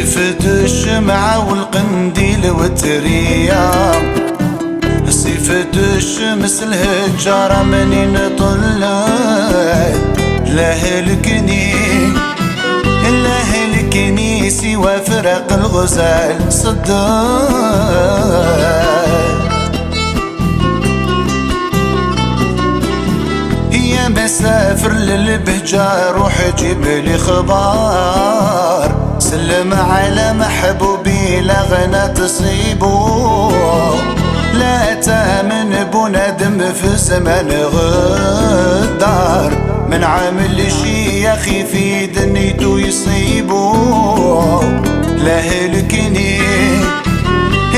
صيفة الشمعة والقنديل والتريام، صيفة الشمس الهجارة منين طلعت لهلكني سوى فرق الغزال صدق. يا مسافر للبهجة روح جيب لي خبار، سلم على محبوبي لا غنى تصيبه، لا تامن بندم في زمن غدار، من عامل شي يا اخي في دنيته يصيبه.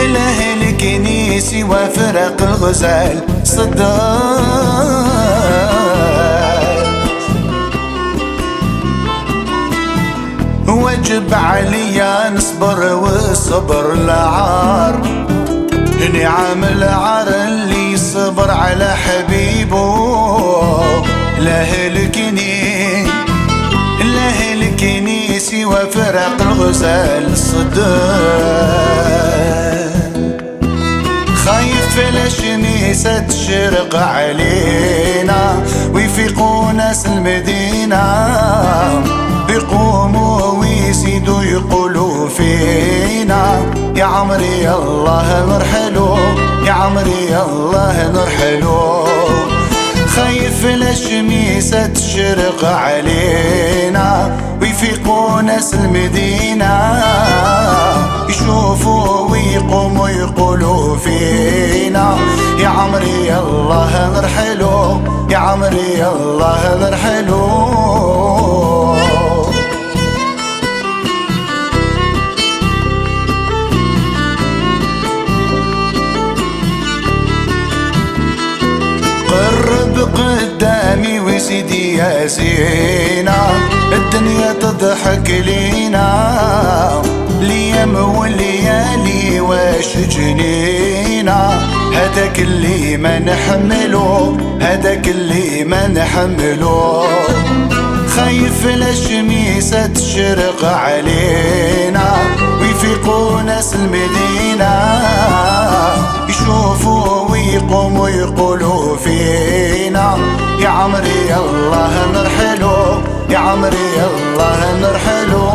لهلكني سوى فرق الغزال صدق. وجب عليا نصبر والصبر لعار، نعم العار اللي صبر على حبيبه. لهلكني سوى فرق الغزال صدق. خايف الشميسة تشرق علينا ويفيقوا ناس المدينة، يقوموا ويزيدوا يقولوا فينا يا عمري الله نرحلو، يا عمري الله نرحلو. خايف الشميسة تشرق علينا ويفيقوا ناس المدينة، يشوفوا ويقوموا يقولوا فينا يا عمري الله نرحلو، يا عمري الله نرحلو. قرب قدامي وسيدي يا زينة، الدنيا تضحك لينا، ليام والليالي واش جنينا، هداك اللي ما نحملو، هداك اللي ما نحملو. خايف الشميسة تشرق علينا ويفيقوا ناس المدينة، يشوفوا ويقوموا يقولوا فينا يا عمري الله نرحلو، يا عمري الله نرحلو.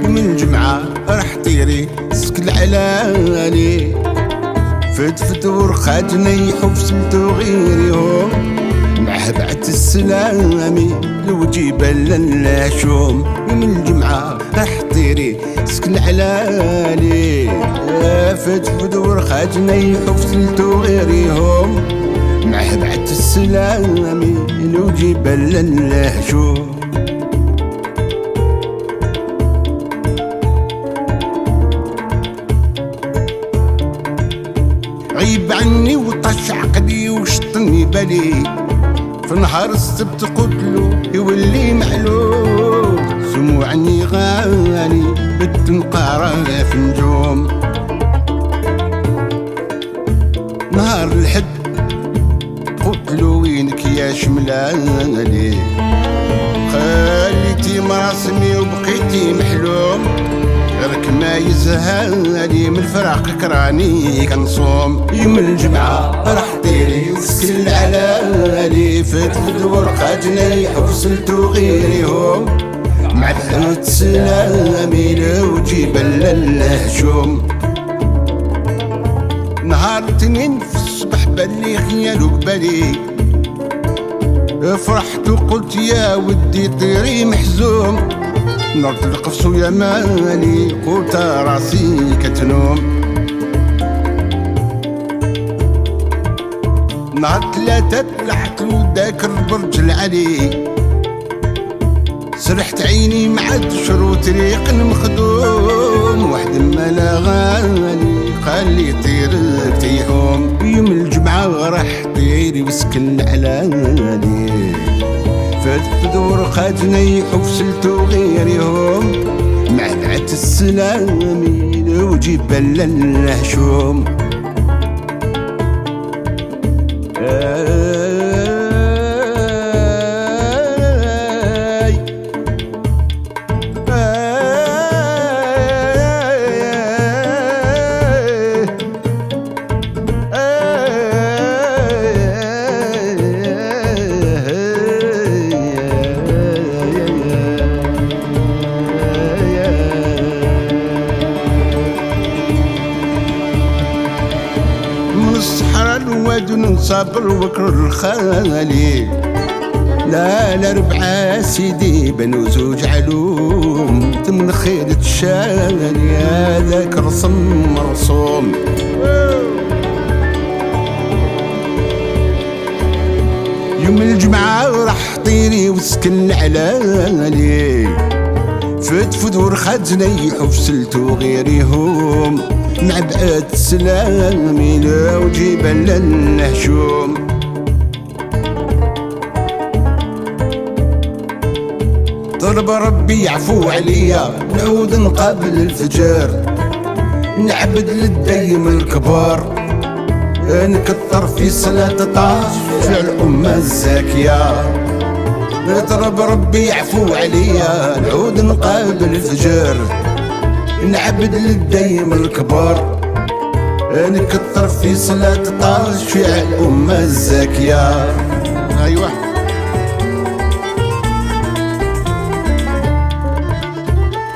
من جمعة راح طيري سكل علاني، فدفد ورخاتنا يحفسمتو غيريهم، معه بعت السلامي الوجيبال للهشوم. من الجمعة راح طيري سكن علالي، فدفد ورخاتنا يحفسمتو غيريهم، معه بعت السلامي الوجيبال للهشوم. غيب عني وطش عقلي وشطني بالي، في نهار السبت قتلو يولي معلول، سمو عني غالي بالتنقارة في نجوم. نهار الحد قتلو وينك يا شملالي، خليتي مراسمي وبقيتي محلوم، غيرك ما يزهالي من فراقك راني كنصوم. يوم الجمعة راح طيري وسكن علالي، فدفد ورقاتنا يحفصلتو غيريهم، مع الحنوت سلامي لوجيبال للهشوم. نهار الاثنين في الصبح بالي خيالو قبالي، فرحت وقلت يا ودي طيري محزوم، نرد القفص ويا مالي قلت راسي كتنوم. نهار ثلاثة طلعت لوداك البرج العلي، سرحت عيني مع دشر طريق مخدوم، واحد ما لا غالي قال لي طير تيحوم. يوم الجمعة راح طيري وسكن علالي، فدفد ورقاتنا يحفسلتو غيريهم، مع بعت السلامي وجبل الهشوم صابر وكر الخالي لا الأربعة سيدي بنو زوج علوم تمن خيرة الشالي هذاك رسم مرسوم يوم الجمعة راح طيري وسكن العلالي فتفد ورخات نيحو فسلتو غيريهم مع بعد سلامي لو جبل الهشوم طلب ربي يعفو عليا نعود نقابل الفجر نعبد للدايم الكبار نكتر في صلاة طاش في الأمة الزاكية طلب ربي يعفو عليا نعود نقابل الفجر نعبد للدايم الكبار نكتر في صلاة طاش في الأمة الزاكية أيوة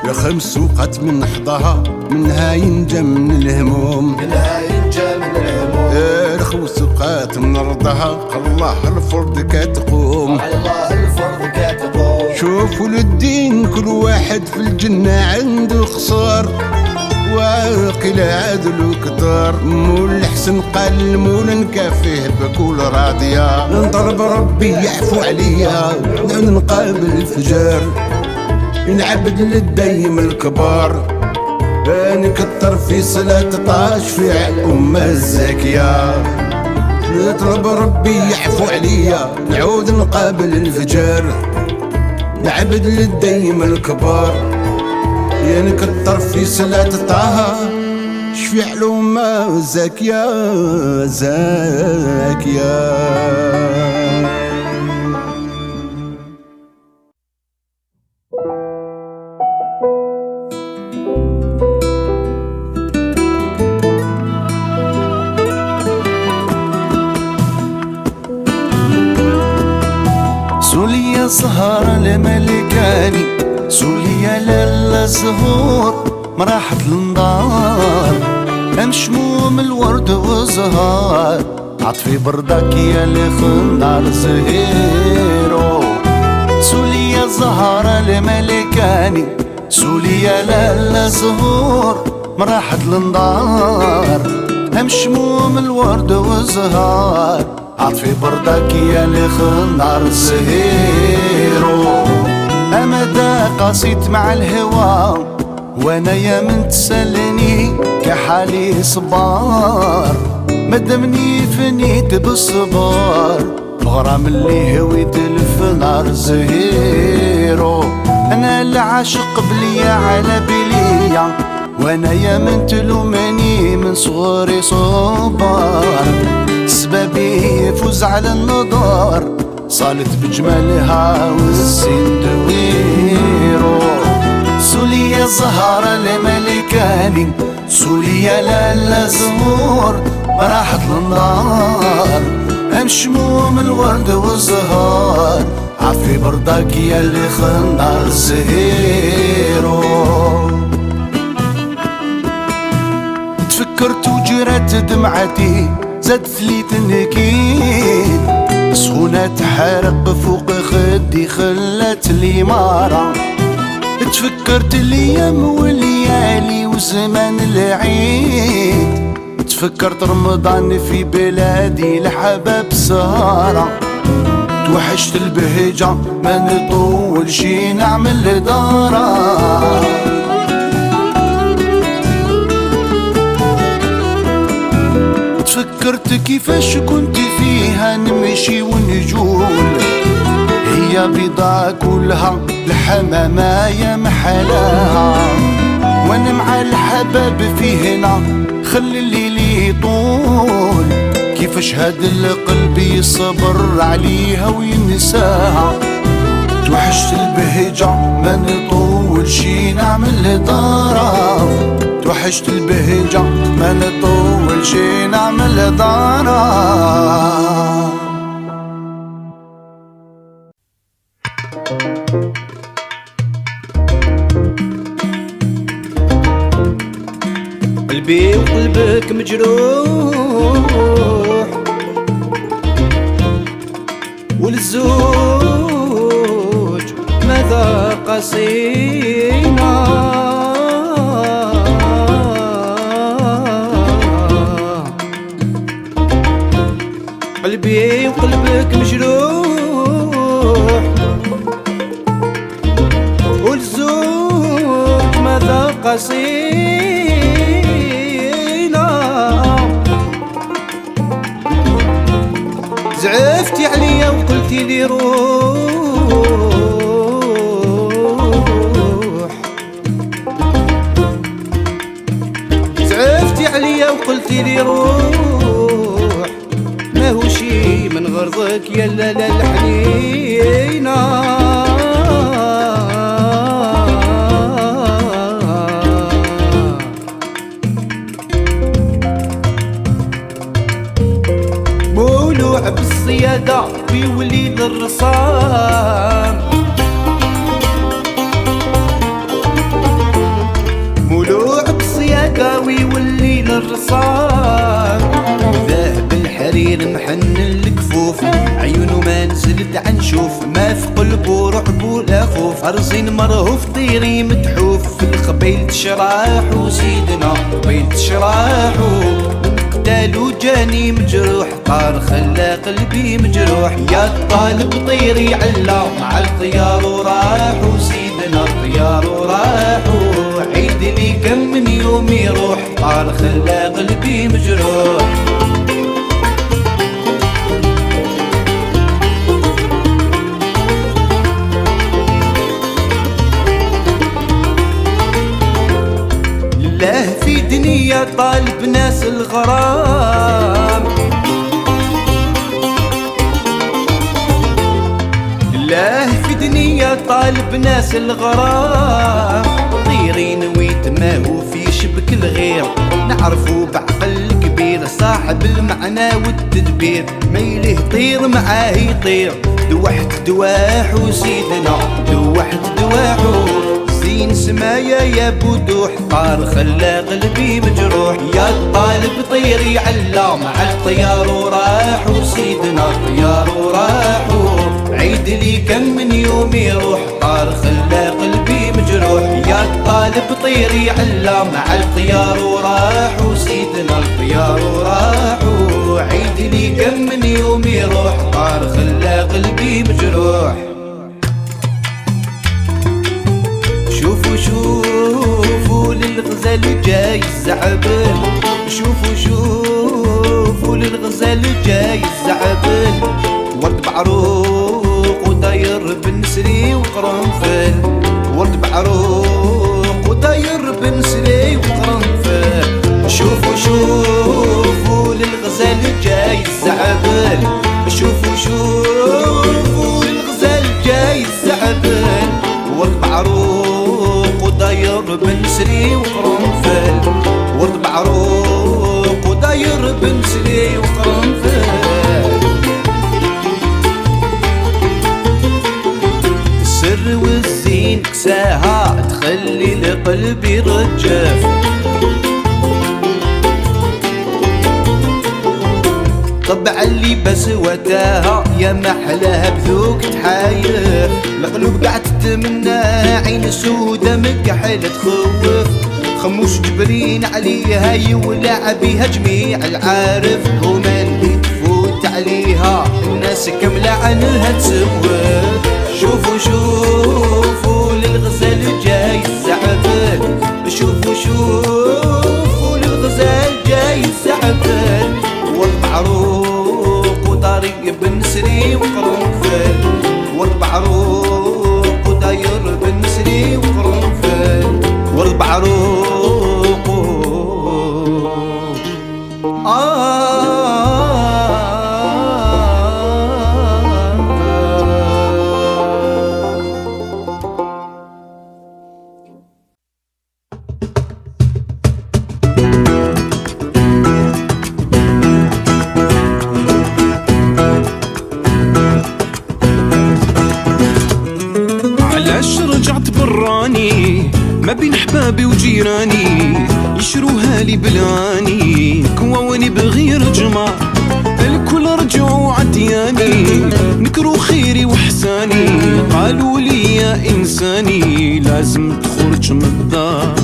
يا خمس وقت من نحضها منها ينجى من الهموم الخمس وقت من رضها الله الفرد كتقوم شوفوا للدين كل واحد في الجنة عنده خسار واقل عادل وكتار مول الحسن قال مول نكافيه بكل راضية نضرب ربي يعفو عليا نقابل الفجار نعبد للدايم الكبار نكتر في صلاة طاش في الأمة الزاكية نطلب ربي يعفو عليا نعود نقابل الفجار نعبد للدايم الكبار يا نكتر في صلاة طه شفيع الأمة زاكية زاكية سوليا سهر الملكاني سوليا لالا زهور مراحة النار مشموم الورد وزهار عطفي بردك يا اللي خنار زهيرو سوليا زهر الملكاني سوليا لالا زهور مراحة النار مشموم الورد وزهار عطفي بردك يا اللي خنار زهيرو أمدا قصيت مع الهوا وانا يا من تسلني كحالي صبار مدمني فنيت بالصبار بغرام اللي هويت الفنار زهيرو انا العاشق بليا على بليا وانا يا من تلومني من صغري صبار سبابي يفوز على النضار صالت بجمالها والزين دويرو سوليا زهرة الملكاني سوليا لالا زهور راحت للنار مشموم الورد والزهار عفي بردك يا اللي خنار زهيرو تفكرت وجرت دمعتي زادت لي تنكيد سخونة تحرق فوق خدي خلت لي مارة تفكرت الايام والليالي وزمان العيد تفكرت رمضان في بلادي الحباب سهرة توحشت البهجة ما نطول شي نعمل دارة تفكرت كيفاش كنت فيها نمشي ونجول هي بيضا كلها الحمامة يا محلاها، وانا مع الحباب في هنا خلي الليل يطول، كيفاش هاد القلب يصبر عليها وينساها. توحشت البهجة ما نطولش نعمل دارة، توحشت البهجة ما نطولش نعمل دارة. قلبي وقلبك مجروح، والزوج ماذا قاسينا. قلبي وقلبك مجروح، والزوج ماذا قاسينا. زعفتي عليا وقلتي لي روح، زعفتي عليا وقلتي لي روح، ماهو شي من غرضك يا لالا الحنينة. مولوع بالصيادة ويولي للرصام، مولوع بالصيادة ويولي للرصام. ذهب الحرير محن الكفوف، عيونه ما نزلت عنشوف، ما في قلبه رعب ولا خوف. أرزين مرهوف طيري متحوف، في القبيل تشراح وسيدنا قبيل تشراحو. قتالو جاني مجروح، طار خلى قلبي مجروح. يا الطالب طيري علا مع الطيار وراح، وسيدنا الطيار وراح. عيد لي كم من يوم يروح، طار خلى قلبي مجروح. لله في دنيا طالب ناس الغرام، لله في دنيا طالب ناس الغرام. طيرين ويتماهو في شبك الغير، نعرفو بعقل كبير صاحب المعنى والتدبير. ما يليه طير معاه يطير، دوحت دواح وسيدنا دوحت دواحو. زين سمايا يا بودوح، طار خلى قلبي مجروح. يا الطالب طيري علا مع الطيار وراح، وسيدنا الطيار وراح. عيد لي كم من يوم يروح، طار خلى قلبي مجروح. يا الطالب طيري علا مع الطيار وراح، وسيدنا الطيار وراح. عيد لي كم من يوم يروح، طار خلى قلبي مجروح. شوفوا شوفوا للغزال جاي الزعبل، شوفوا شوفوا للغزال جاي الزعبل. ورد بعروق وداير بنسري وقرنفل، ورد بعروق وداير بنسري وقرنفل. شوفوا شوفوا للغزال جاي الزعبل، شوفوا شوفوا للغزال جاي الزعبل. ورد بعروق وداير بنسري وقرنفل، ورد بعروق وداير بنسري وقرنفل. السر والزين كساها تخلي لقلبي رجف، طبع اللي بس وتاها يا محلاها بذوق تحايف. القلوب قاعد تتمنى عين سودة مكحل تخوف، خموش جبرين عليها يولع بيها جميع العارف. ومن تفوت عليها الناس كاملة عنها تسوف. شوفوا شوفوا للغزال جاي الزعبل، شوفوا شوفوا للغزال جاي الزعبل. والمعروق وطريق بنسري وقرنفل، والمعروق بين حبابي وجيراني يشروها لي بالعاني، كواوني بغير جمار الكل رجعوا عدياني، نكروا خيري وحساني قالوا لي يا إنساني لازم تخرج من الدار.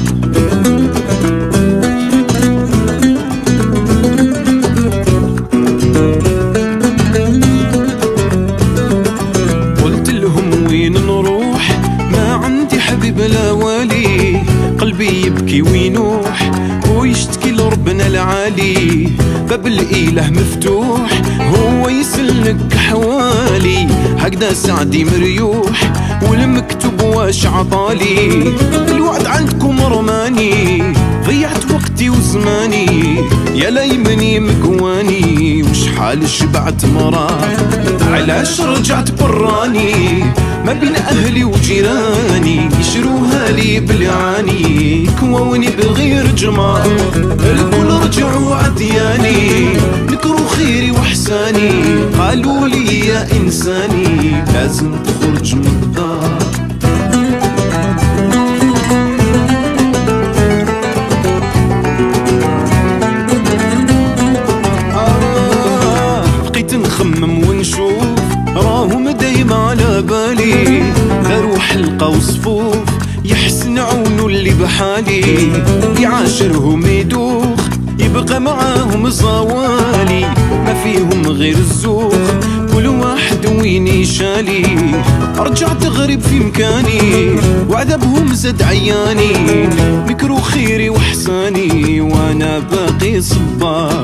قلت لهم وين نروح ما عندي حبيب لا والي، قلبي يبكي وينوح ويشتكي لربنا العالي، باب الإله مفتوح هو يسلك حوالي، هكذا سعدي مريوح والمكتوب واش عطالي، الوعد عندكم رماني ضيعت وقتي وزماني، يا ليمني مكواني وشحال شبعت مرار، علاش رجعت براني ما بين أهلي وجيراني يشروها لي بالعاني، كواوني بغير جمار الكل رجعوا عدياني، نكروا خيري وحساني قالوا لي يا إنساني لازم تخرج من الدار. بقيت نخمم ونشوف راهم دايما على بالي، داروا حلقة وصفوف يحسن عونو اللي بحالي، يعاشرهم يدوخ يبقى معاهم زوالي، ما فيهم غير الزوخ كل واحد وين يشالي، رجعت غريب في مكاني وعذابهم زاد عياني، نكروا خيري وحساني وانا باقي صبار.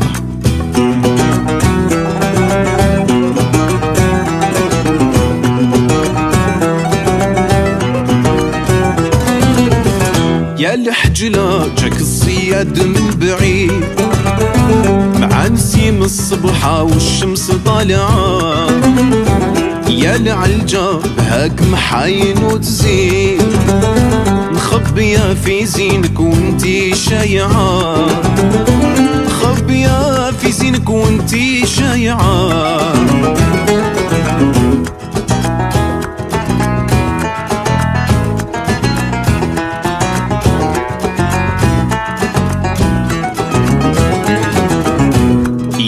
يا الحجلة جاك الصياد من بعيد، مع نسيم الصبحة والشمس طالعة، يا العلجة هاك محاين وتزين، مخبية في زينك وانتي شايعة، مخبية في زينك وانتي شايعة.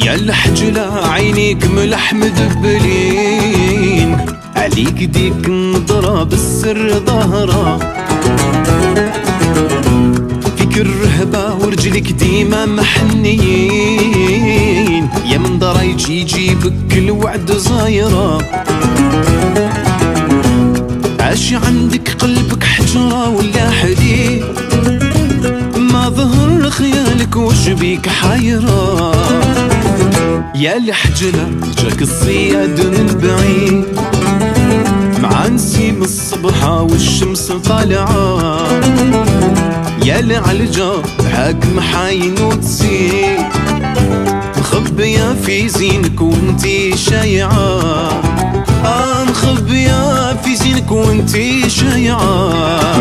يا الحجلة عينيك ملح مدبلين، عليك ديك نظرة بالسر ظهرة، فيك الرهبة ورجلك ديما محنيين، يا منظرة يجي يجيبك الوعد زايرة، عاش عندك قلبك حجرة ولا حديد، ما ظهر خيالك وش بيك حيرة. يا الحجلة جاك الصياد من بعيد، مع نسيم الصبحة والشمس طالعة، يا العلجة هاك محاين وتزيد، مخبية في زينك وانتي شايعة، مخبية في زينك وانتي شايعة.